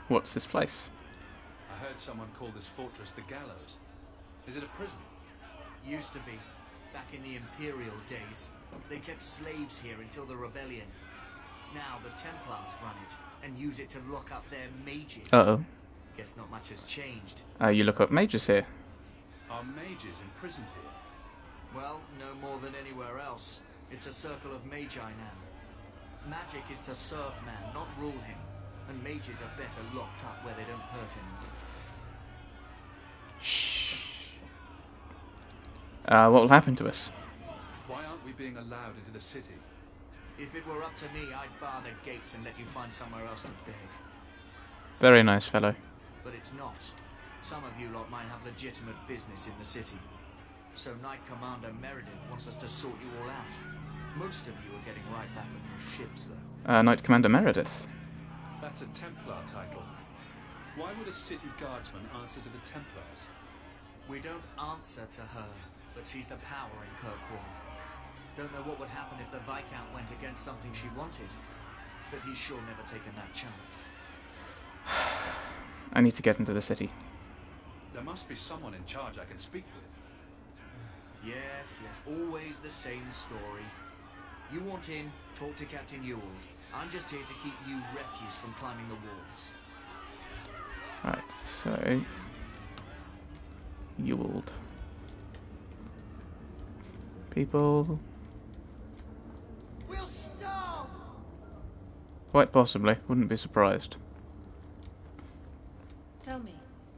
What's this place? I heard someone call this fortress the Gallows. Is it a prison? Used to be. Back in the Imperial days. They kept slaves here until the rebellion. Now the Templars run it and use it to lock up their mages. Uh-oh. Guess not much has changed. You look up mages here. Are mages imprisoned here? Well, no more than anywhere else. It's a circle of magi now. Magic is to serve man, not rule him. And mages are better locked up where they don't hurt him. Shh. What will happen to us? Why aren't we being allowed into the city? If it were up to me, I'd bar the gates and let you find somewhere else to beg. Very nice fellow. But it's not. Some of you lot might have legitimate business in the city. So Knight Commander Meredith wants us to sort you all out. Most of you are getting right back on your ships, though. Knight Commander Meredith. That's a Templar title. Why would a city guardsman answer to the Templars? We don't answer to her, but she's the power in Kirkwall. Don't know what would happen if the Viscount went against something she wanted, but he's sure never taken that chance. I need to get into the city. There must be someone in charge I can speak with. Yes, always the same story. You want in, talk to Captain Ewald. I'm just here to keep you refuse from climbing the walls. Right, so... Ewald. People... We'll starve! Quite possibly, wouldn't be surprised. Tell me,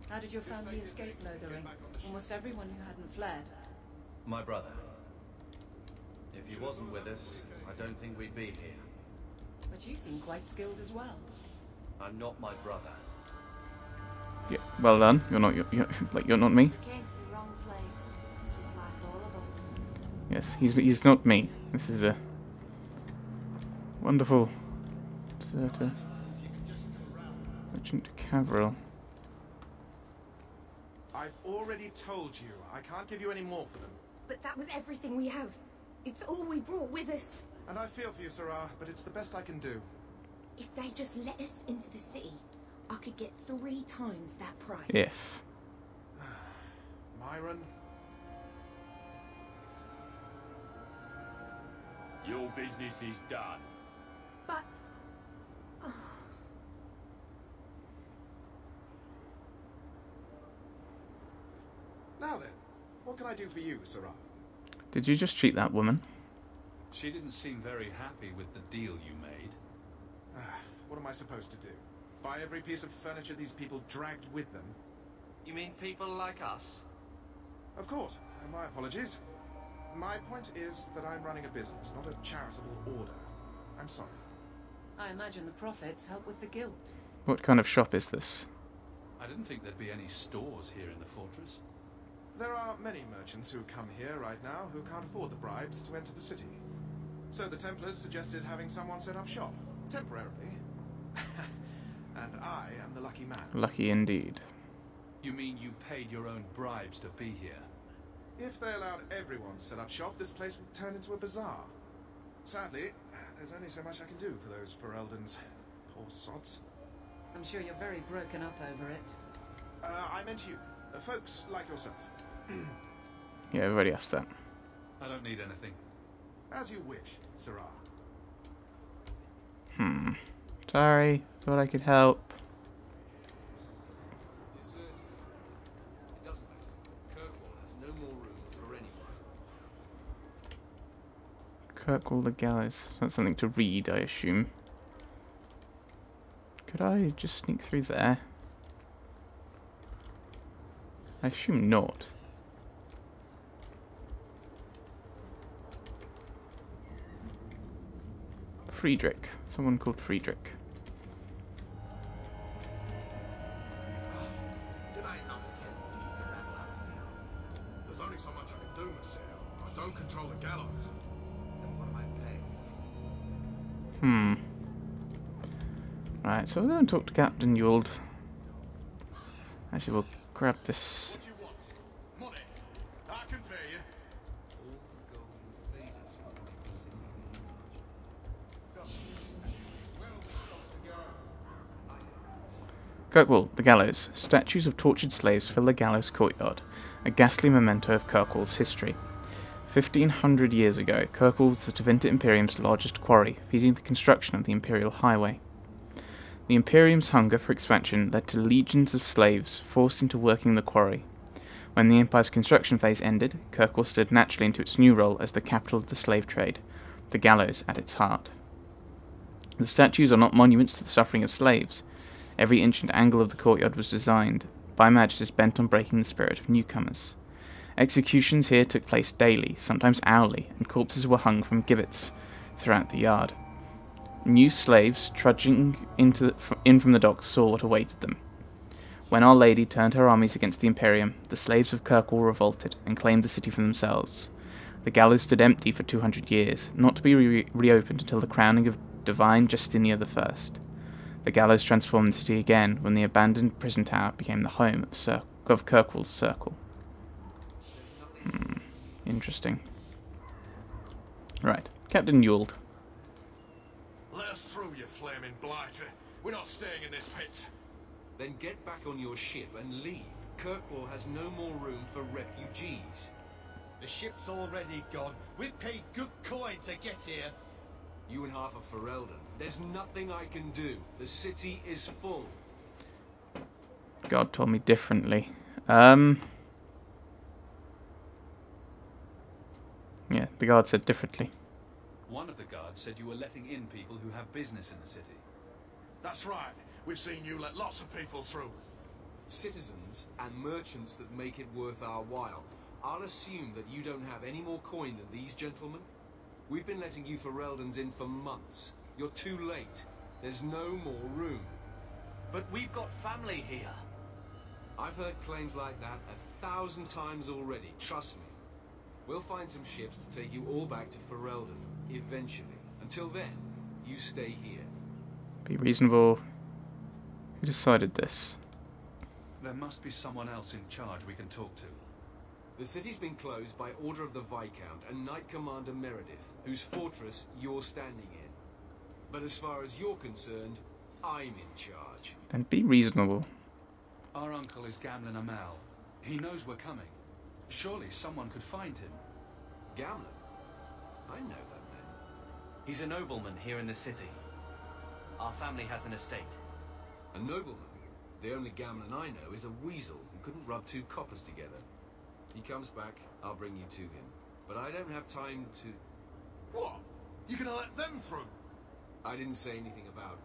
how did your family escape Lothering? Almost everyone who hadn't fled. My brother. If he wasn't with us, I don't think we'd be here. But you seem quite skilled as well. I'm not my brother. Yeah, well done. You're not you're not me. You came to the wrong place, just like all of us. Yes, he's not me. This is a wonderful deserter. Merchant Caverill. I've already told you, I can't give you any more for them. But that was everything we have. It's all we brought with us. And I feel for you, Sarah, but it's the best I can do. If they just let us into the city, I could get 3 times that price. If. Myron? Your business is done. But... Now then, what can I do for you, Sarah? Did you just cheat that woman? She didn't seem very happy with the deal you made. What am I supposed to do? Buy every piece of furniture these people dragged with them? You mean people like us? Of course. My apologies. My point is that I'm running a business, not a charitable order. I'm sorry. I imagine the profits help with the guilt. What kind of shop is this? I didn't think there'd be any stores here in the fortress. There are many merchants who come here right now who can't afford the bribes to enter the city. So the Templars suggested having someone set up shop, temporarily. And I am the lucky man. Lucky indeed. You mean you paid your own bribes to be here? If they allowed everyone to set up shop, this place would turn into a bazaar. Sadly, there's only so much I can do for those Fereldans. Poor sods. I'm sure you're very broken up over it. I meant you. Folks like yourself. Yeah, I've already asked that. I don't need anything. As you wish, Sarah. Sorry, thought I could help. It doesn't matter. Kirkwall has no more room for anyone. Kirkwall the gallows. That's something to read, I assume. Could I just sneak through there? I assume not. Friedrich. Someone called Friedrich. Did I not tell you to keep the rabble out of here? There's only so much I can do, Monsieur. I don't control the gallows. Then what am I paying you for? Right, so we'll go and talk to Captain Ewald. Actually, we'll grab this. What do you want? Money. I can pay you. All the golden favors will make the city larger. Where are we supposed to go? Kirkwall, the gallows. Statues of tortured slaves fill the gallows courtyard, a ghastly memento of Kirkwall's history. 1500 years ago, Kirkwall was the Tevinter Imperium's largest quarry, feeding the construction of the Imperial Highway. The Imperium's hunger for expansion led to legions of slaves forced into working the quarry. When the Empire's construction phase ended, Kirkwall stood naturally into its new role as the capital of the slave trade, the gallows at its heart. The statues are not monuments to the suffering of slaves. Every inch and angle of the courtyard was designed by magisters bent on breaking the spirit of newcomers. Executions here took place daily, sometimes hourly, and corpses were hung from gibbets throughout the yard. New slaves trudging in from the docks saw what awaited them. When Our Lady turned her armies against the Imperium, the slaves of Kirkwall revolted and claimed the city for themselves. The gallows stood empty for 200 years, not to be reopened until the crowning of divine Justinia I. The gallows transformed the city again when the abandoned prison tower became the home of Kirkwall's circle. Interesting. Right, Captain Ewald. Let us through, you flaming blighter. We're not staying in this pit. Then get back on your ship and leave. Kirkwall has no more room for refugees. The ship's already gone. We paid good coin to get here. You and half of Ferelden. There's nothing I can do. The city is full. God told me differently. Yeah, the guard said differently. One of the guards said you were letting in people who have business in the city. That's right. We've seen you let lots of people through. Citizens and merchants that make it worth our while. I'll assume that you don't have any more coin than these gentlemen. We've been letting you Fereldans in for months. You're too late. There's no more room. But we've got family here. I've heard claims like that 1,000 times already, trust me. We'll find some ships to take you all back to Ferelden, eventually. Until then, you stay here. Be reasonable. Who decided this? There must be someone else in charge we can talk to. The city's been closed by order of the Viscount and Knight Commander Meredith, whose fortress you're standing in. But as far as you're concerned, I'm in charge. Then be reasonable. Our uncle is Gamlin Amal. He knows we're coming. Surely someone could find him. Gamlin? I know that man. He's a nobleman here in the city. Our family has an estate. A nobleman? The only Gamlin I know is a weasel who couldn't rub two coppers together. He comes back, I'll bring you to him. But I don't have time to... What? You gonna let them through? I didn't say anything about...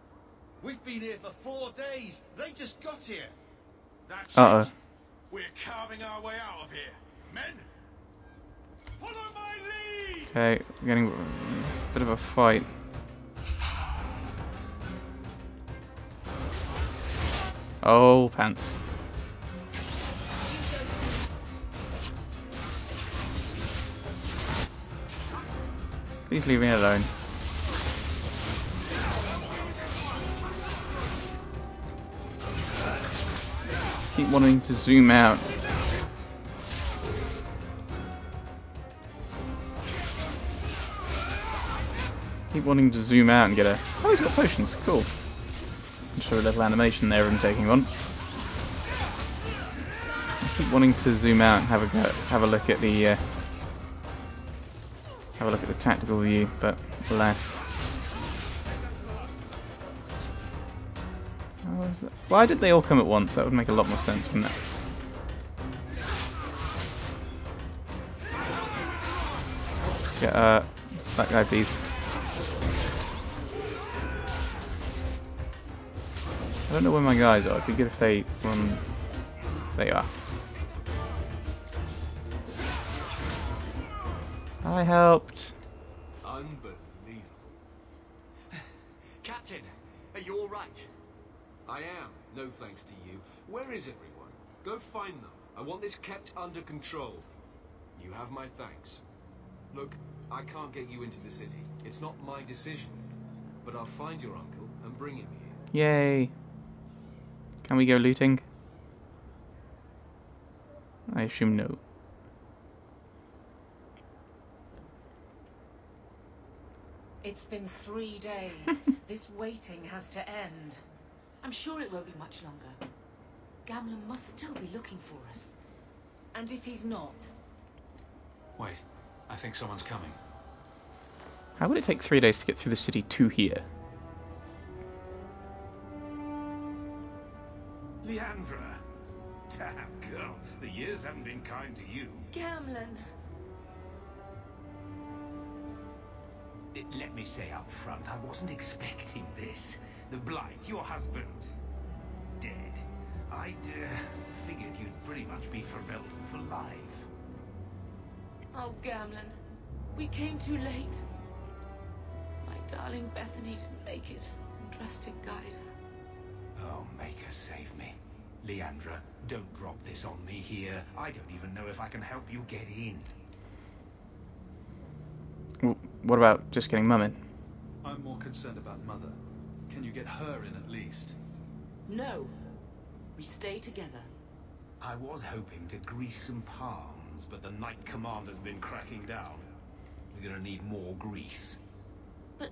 We've been here for 4 days. They just got here. That's it. We're carving our way out of here. Men! Follow my lead! Okay, we're getting a bit of a fight. Oh, pants. Please leave me alone. Keep wanting to zoom out. Keep wanting to zoom out and get a... Oh, he's got potions. Cool. Show a little animation there of him taking one. I keep wanting to zoom out and have a look at the tactical view, but alas. Why did they all come at once? That would make a lot more sense, wouldn't it? Get that guy, please. I don't know where my guys are. It'd be good if they run. They are. I helped. Unbelievable. Captain, are you all right? I am, no thanks to you. Where is everyone? Go find them. I want this kept under control. You have my thanks. Look, I can't get you into the city. It's not my decision. But I'll find your uncle and bring him here. Yay. Can we go looting? I assume no. It's been 3 days. This waiting has to end. I'm sure it won't be much longer. Gamlin must still be looking for us. And if he's not? Wait, I think someone's coming. How would it take 3 days to get through the city to here? Leandra! Damn, girl. The years haven't been kind to you. Gamlin. Let me say up front, I wasn't expecting this. The Blight, your husband, dead. I'd figured you'd pretty much be Ferelden for life. Oh, Gamlin. We came too late. My darling Bethany didn't make it. And trusted guide her. Oh, make her save me. Leandra, don't drop this on me here. I don't even know if I can help you get in. Well, what about just getting Mum in? I'm more concerned about Mother. Can you get her in at least? No. We stay together. I was hoping to grease some palms, but the Knight Commander's been cracking down. We're gonna need more grease. But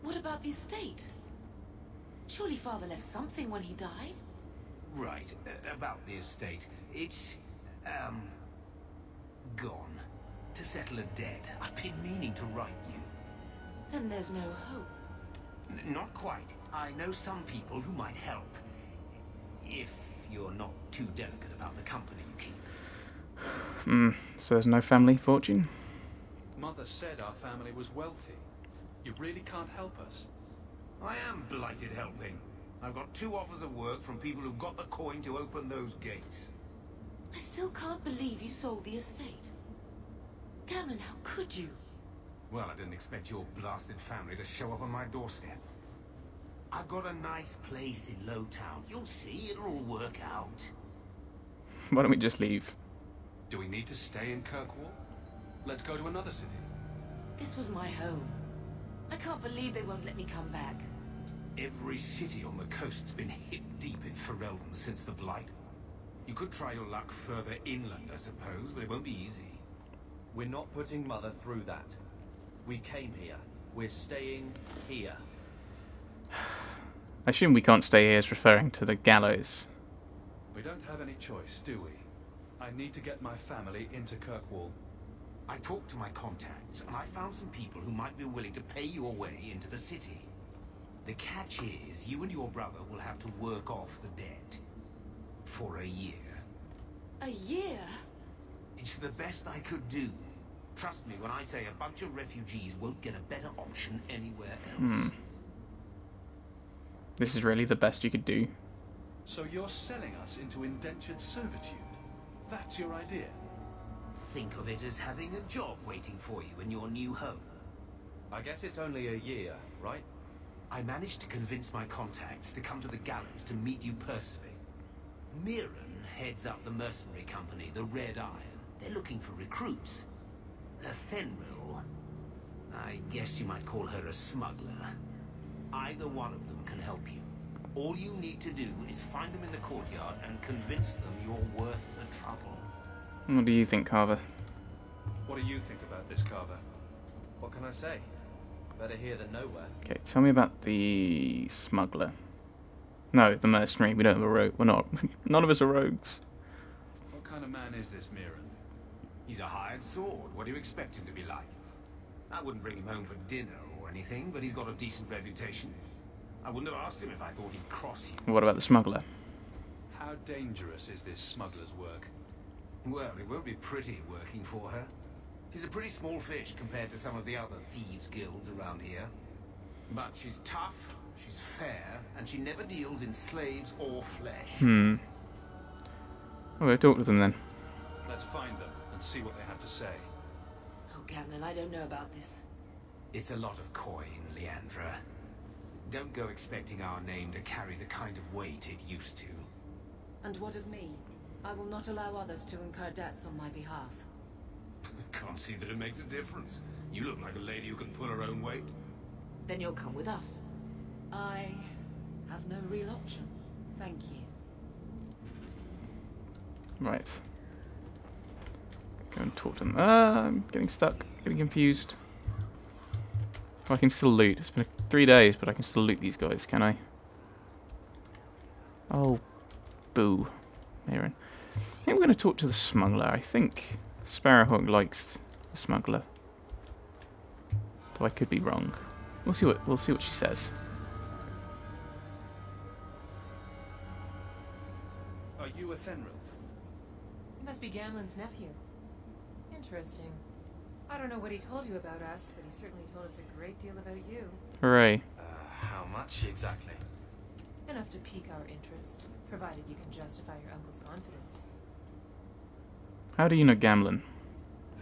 what about the estate? Surely Father left something when he died? Right, about the estate. It's, gone. To settle a debt. I've been meaning to write you. Then there's no hope. Not quite. I know some people who might help. If you're not too delicate about the company you keep. So there's no family fortune? Mother said our family was wealthy. You really can't help us. I am blighted helping. I've got 2 offers of work from people who've got the coin to open those gates. I still can't believe you sold the estate. Gamlin, how could you? Well, I didn't expect your blasted family to show up on my doorstep. I've got a nice place in Lowtown. You'll see, it'll all work out. Why don't we just leave? Do we need to stay in Kirkwall? Let's go to another city. This was my home. I can't believe they won't let me come back. Every city on the coast's been hip deep in Ferelden since the Blight. You could try your luck further inland, I suppose, but it won't be easy. We're not putting Mother through that. We came here. We're staying here. I assume we can't stay here is referring to the gallows. We don't have any choice, do we? I need to get my family into Kirkwall. I talked to my contacts, and I found some people who might be willing to pay your way into the city. The catch is, you and your brother will have to work off the debt. For a year. A year? It's the best I could do. Trust me when I say a bunch of refugees won't get a better option anywhere else. This is really the best you could do. So you're selling us into indentured servitude? That's your idea? Think of it as having a job waiting for you in your new home. I guess it's only a year, right? I managed to convince my contacts to come to the gallows to meet you personally. Mirren heads up the mercenary company, the Red Iron. They're looking for recruits. Fenril, I guess you might call her a smuggler. Either one of them can help you. All you need to do is find them in the courtyard and convince them you're worth the trouble. What do you think, Carver? What do you think about this, Carver? What can I say? Better here than nowhere. Okay, tell me about the smuggler. No, the mercenary. We don't have a rogue. We're not. None of us are rogues. What kind of man is this Mirren? He's a hired sword. What do you expect him to be like? I wouldn't bring him home for dinner or anything, but he's got a decent reputation. I wouldn't have asked him if I thought he'd cross you. What about the smuggler? How dangerous is this smuggler's work? Well, it won't be pretty working for her. She's a pretty small fish compared to some of the other thieves' guilds around here. But she's tough, she's fair, and she never deals in slaves or flesh. Okay, talk to them then. Let's find them and see what they have to say. Oh, Gamlin, I don't know about this. It's a lot of coin, Leandra. Don't go expecting our name to carry the kind of weight it used to. And what of me? I will not allow others to incur debts on my behalf. Can't see that it makes a difference. You look like a lady who can pull her own weight. Then you'll come with us. I have no real option. Thank you. Right. Go and talk to them. I'm getting stuck, getting confused. Oh, I can still loot. It's been 3 days, but I can still loot these guys, can I? Oh, boo. Mirren. I think we're going to talk to the smuggler. I think Sparrowhawk likes the smuggler. Though I could be wrong. We'll see what she says. Are you a Fenrir? He must be Gamlin's nephew. Interesting. I don't know what he told you about us, but he certainly told us a great deal about you. Hooray. How much exactly? Enough to pique our interest, provided you can justify your uncle's confidence. How do you know Gamlin?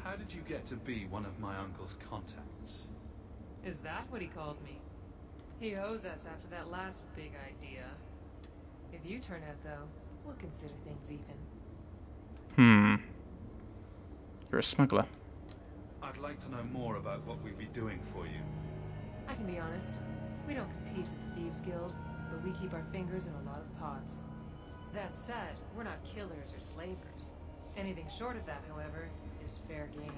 How did you get to be one of my uncle's contacts? Is that what he calls me? He owes us after that last big idea. If you turn out, though, we'll consider things even. You're a smuggler. I'd like to know more about what we'd be doing for you. I can be honest. We don't compete with the Thieves Guild, but we keep our fingers in a lot of pots. That said, we're not killers or slavers. Anything short of that, however, is fair game.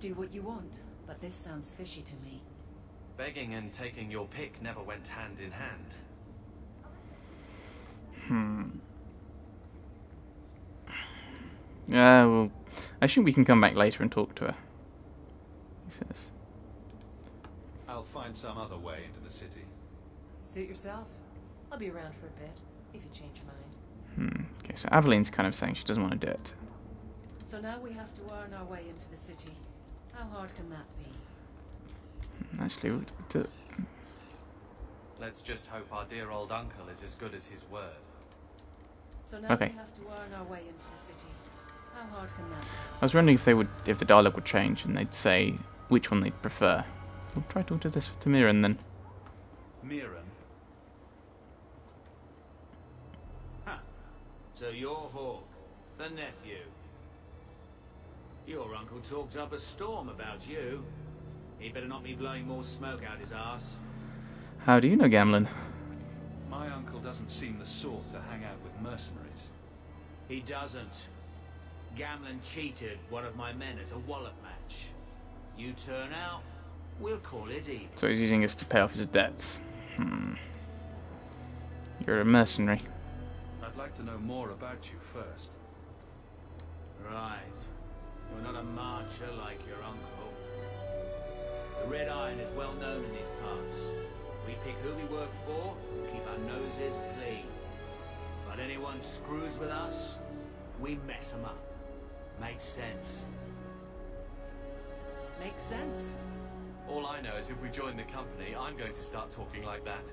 Do what you want, but this sounds fishy to me. Begging and taking your pick never went hand in hand. Well, I think we can come back later and talk to her. He says. I'll find some other way into the city. Suit yourself. I'll be around for a bit, if you change your mind. Okay, so Aveline's kind of saying she doesn't want to do it. So now we have to earn our way into the city. How hard can that be? Actually, we'll do it. Let's just hope our dear old uncle is as good as his word. So now Okay. we have to earn our way into the city. How hard can that be? I was wondering if the dialogue would change and they'd say which one they'd prefer. We'll try to do this to Mirren then. Mirren? Huh. So you're Hawk, the nephew. Your uncle talked up a storm about you. He better not be blowing more smoke out his arse. How do you know Gamlin? My uncle doesn't seem the sort to hang out with mercenaries. He doesn't. Gamlin cheated one of my men at a wallop match. You turn out, we'll call it even. So he's using us to pay off his debts. You're a mercenary. I'd like to know more about you first. Right. You're not a marcher like your uncle. The Red Iron is well known in these parts. We pick who we work for, keep our noses clean. But anyone screws with us, we mess them up. Makes sense. Makes sense. All I know is if we join the company, I'm going to start talking like that.